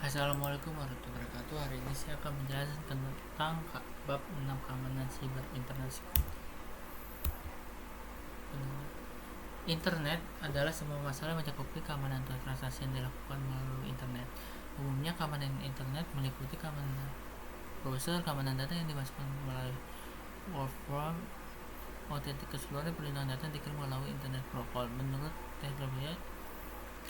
Assalamualaikum warahmatullahi wabarakatuh. Hari ini saya akan menjelaskan tentang bab 6 keamanan siber internet security. Internet adalah semua masalah yang mencakupi keamanan transaksi yang dilakukan melalui internet. Umumnya keamanan internet meliputi keamanan browser, keamanan data yang dimasukkan melalui webform, otentik keseluruhan perlindungan data yang dikirim melalui internet protokol. Menurut teknologi,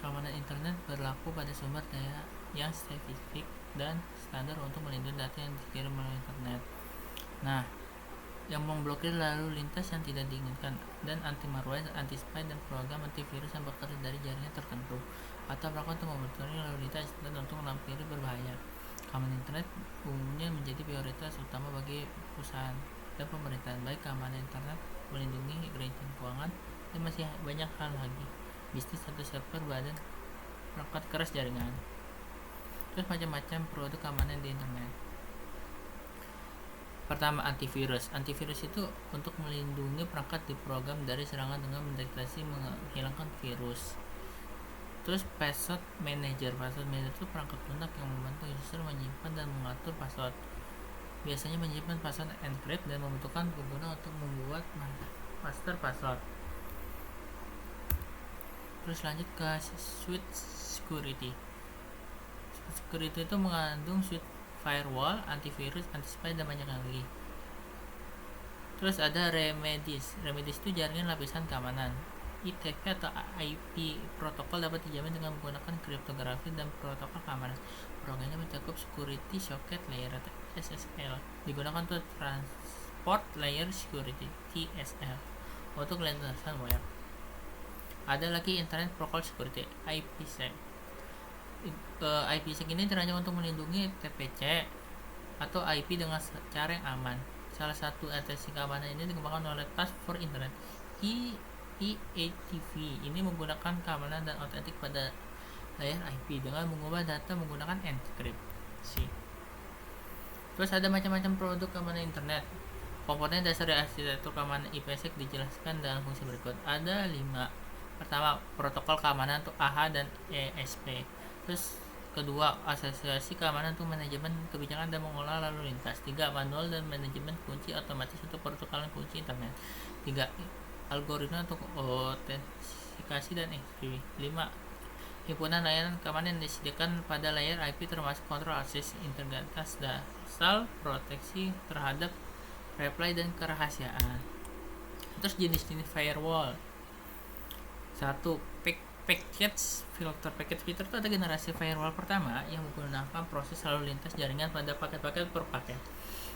keamanan internet berlaku pada sumber daya yang spesifik dan standar untuk melindungi data yang dikirim melalui internet. Nah, yang memblokir lalu lintas yang tidak diinginkan, dan anti-malware, anti-spy, dan program antivirus yang bekerja dari jaringan tertentu atau melakukan untuk memonitor lalu lintas internet untuk melampaui berbahaya. Keamanan internet umumnya menjadi prioritas utama bagi perusahaan dan pemerintahan, baik keamanan internet, melindungi keranjang keuangan, dan masih banyak hal lagi. Bisnis atau server, badan, perangkat keras jaringan. Terus macam-macam produk keamanan di internet. Pertama, antivirus. Antivirus itu untuk melindungi perangkat di program dari serangan dengan mendeteksi menghilangkan virus. Terus password manager. Password manager itu perangkat lunak yang membantu user menyimpan dan mengatur password. Biasanya menyimpan password encrypt dan membutuhkan pengguna untuk membuat master password. Terus lanjut ke suite security. Security itu mengandung suite firewall, antivirus, anti-spy, dan banyak lagi. Terus ada remedies. Remedies itu jaringan lapisan keamanan. ITP atau IP protokol dapat dijamin dengan menggunakan kriptografi dan protokol keamanan. Programnya mencakup security socket layer atau SSL. Digunakan untuk transport layer security TSL untuk lintasan web. Ada lagi internet protocol security IPsec. IPsec ini dirancang untuk melindungi TPC atau IP dengan cara yang aman. Salah satu atensi keamanan ini dikembangkan oleh Task Force Internet EATV. Ini menggunakan keamanan dan otentik pada layar IP dengan mengubah data menggunakan enkripsi. Terus ada macam-macam produk keamanan internet. Komponen dasar dari arsitektur keamanan IPsec dijelaskan dalam fungsi berikut. Ada 5. Pertama, protokol keamanan untuk AH dan ESP. Terus kedua, asosiasi keamanan untuk manajemen kebijakan dan mengolah lalu lintas. 3. Manual dan manajemen kunci otomatis untuk protokolan kunci internet. 3. Algoritma untuk autentikasi dan enkripsi. 5. Himpunan layanan keamanan yang disediakan pada layar IP termasuk kontrol akses, integritas dasar, proteksi terhadap reply dan kerahasiaan. Terus jenis-jenis firewall. 1. Package filter. Package filter itu ada generasi firewall pertama yang menggunakan proses lalu lintas jaringan pada paket-paket per paket.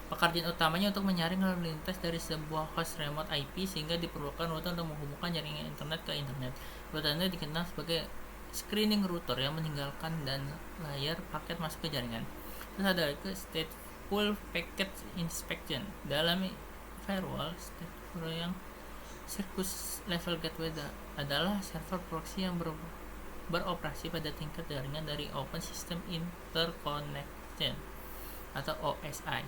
Pekerjaan utamanya untuk menyaring lalu lintas dari sebuah host remote IP sehingga diperlukan router untuk menghubungkan jaringan internet ke internet. Router ini dikenal sebagai screening router yang meninggalkan dan layar paket masuk ke jaringan. Terus ada ke stateful packet inspection. Dalam firewall, stateful yang Circus Level Gateway adalah server proxy yang beroperasi pada tingkat jaringan dari Open System Interconnection atau OSI.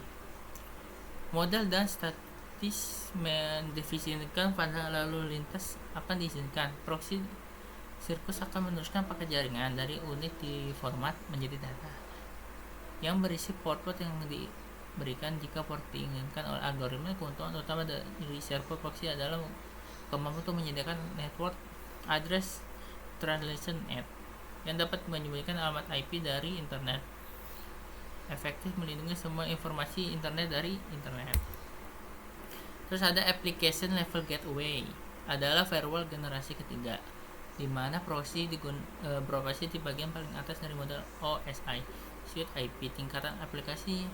Model dan statis mendefinisikan pada lalu lintas akan diizinkan. Proxy Circus akan meneruskan paket jaringan dari unit di format menjadi data yang berisi port-port yang diberikan jika port diinginkan oleh algoritma. Keuntungan utama dari server proxy adalah kemampuan untuk menyediakan network address translation net yang dapat menyembunyikan alamat IP dari internet, efektif melindungi semua informasi internet dari internet. Terus ada application level gateway, adalah firewall generasi ketiga, di mana proxy beroperasi di bagian paling atas dari model OSI, suite IP. Tingkatan aplikasi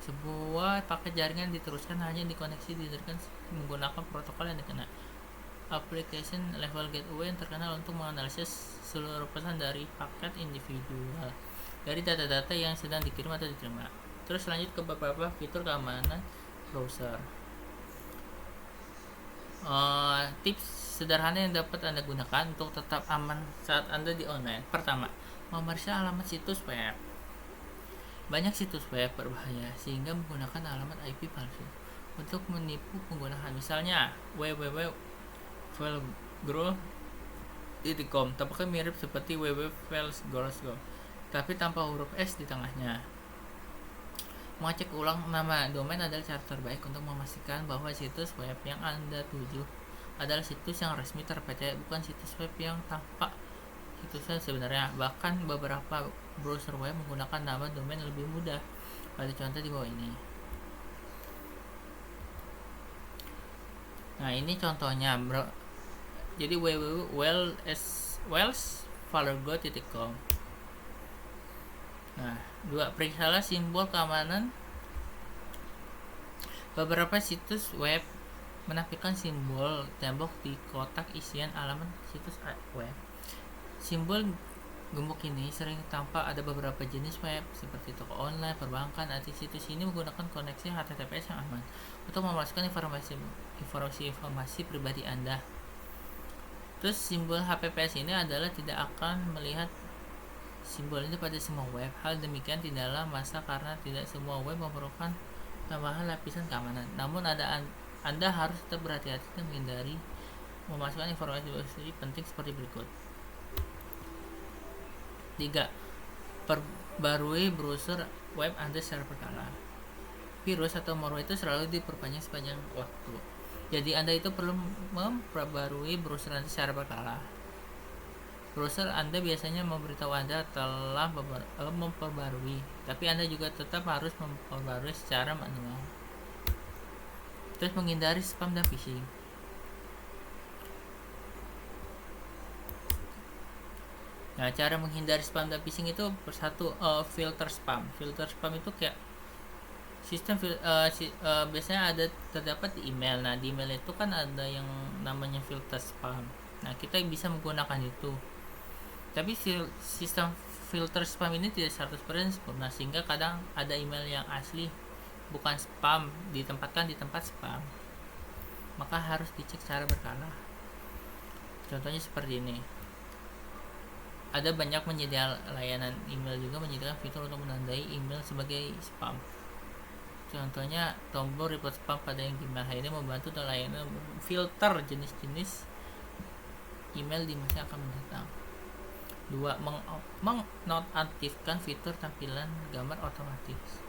sebuah paket jaringan diteruskan hanya dikoneksi didirikan menggunakan protokol yang dikenal application level gateway yang terkenal untuk menganalisis seluruh pesan dari paket individual dari data-data yang sedang dikirim atau diterima. Terus lanjut ke beberapa fitur keamanan browser. Tips sederhana yang dapat Anda gunakan untuk tetap aman saat Anda di online. Pertama, memeriksa alamat situs web. Banyak situs web berbahaya sehingga menggunakan alamat IP palsu untuk menipu penggunaan. Misalnya www.filegrow.com tampaknya mirip seperti www.filegrow.com. tapi tanpa huruf S di tengahnya. Mengecek ulang nama domain adalah cara terbaik untuk memastikan bahwa situs web yang Anda tuju adalah situs yang resmi terpercaya, bukan situs web yang tampak situsnya sebenarnya. Bahkan beberapa browser web menggunakan nama domain lebih mudah. Pada contoh di bawah ini. Nah, ini contohnya, bro. Jadi www.wellsfargo.com. Nah, 2. Periksalah simbol keamanan. Beberapa situs web menampilkan simbol tembok di kotak isian alamat situs web. Simbol gembok ini sering tampak ada beberapa jenis web seperti toko online, perbankan. Arti situs ini menggunakan koneksi HTTPS yang aman untuk memastikan informasi pribadi Anda. Terus simbol HTTPS ini adalah tidak akan melihat simbol ini pada semua web. Hal demikian tidaklah masa karena tidak semua web memerlukan tambahan lapisan keamanan. Namun Anda harus tetap berhati-hati dan menghindari memasukkan informasi penting seperti berikut. 3. Perbarui browser web Anda secara berkala. Virus atau malware itu selalu diperpanjang sepanjang waktu. Jadi Anda itu perlu memperbarui browser Anda secara berkala. Browser Anda biasanya memberitahu Anda telah memperbarui, tapi Anda juga tetap harus memperbarui secara manual. Terus menghindari spam dan phishing. Nah, cara menghindari spam dan phishing itu persatu, filter spam. Filter spam itu kayak sistem biasanya ada terdapat di email. Nah, di email itu kan ada yang namanya filter spam. Nah, kita bisa menggunakan itu. Tapi sistem filter spam ini tidak 100% sempurna, sehingga kadang ada email yang asli bukan spam ditempatkan di tempat spam. Maka harus dicek secara berkala. Contohnya seperti ini. Ada banyak penyedia layanan email juga menyediakan fitur untuk menandai email sebagai spam. Contohnya tombol report spam pada yang Gmail. Hal ini membantu layanan filter jenis-jenis email di masa akan mendatang. 2. Menonaktifkan fitur tampilan gambar otomatis.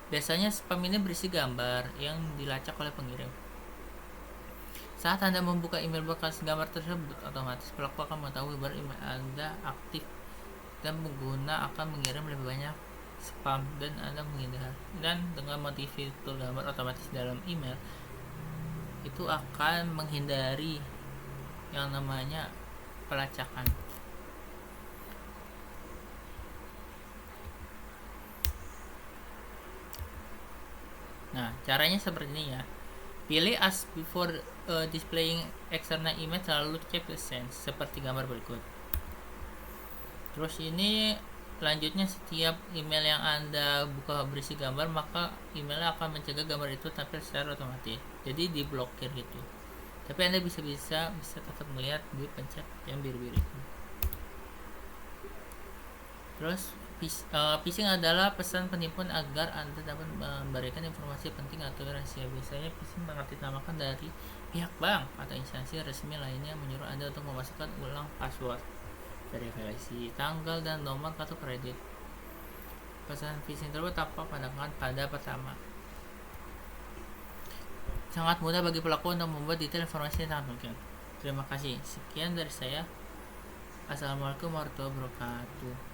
Biasanya spam ini berisi gambar yang dilacak oleh pengirim. Saat Anda membuka email bekas gambar tersebut, otomatis pelaku akan mengetahui bahwa email Anda aktif dan pengguna akan mengirim lebih banyak spam dan Anda menghindar. Dan dengan motif fitur gambar otomatis dalam email itu akan menghindari yang namanya pelacakan. Nah, caranya seperti ini ya. Pilih as before displaying external image, lalu check the sense seperti gambar berikut. Terus ini selanjutnya, setiap email yang Anda buka berisi gambar, maka emailnya akan mencegah gambar itu tampil secara otomatis. Jadi diblokir gitu. Tapi Anda bisa tetap melihat di pencet yang biru-biru itu. Terus phishing adalah pesan penipuan agar Anda dapat memberikan informasi penting atau rahasia. Biasanya phishing mengatasnamakan dari pihak bank atau instansi resmi lainnya menyuruh Anda untuk memasukkan ulang password, verifikasi tanggal dan nomor kartu kredit. Pesan phishing tersebut tampak pada pertama. Sangat mudah bagi pelaku untuk membuat detail informasi yang sangat mungkin. Terima kasih. Sekian dari saya. Assalamualaikum warahmatullahi wabarakatuh.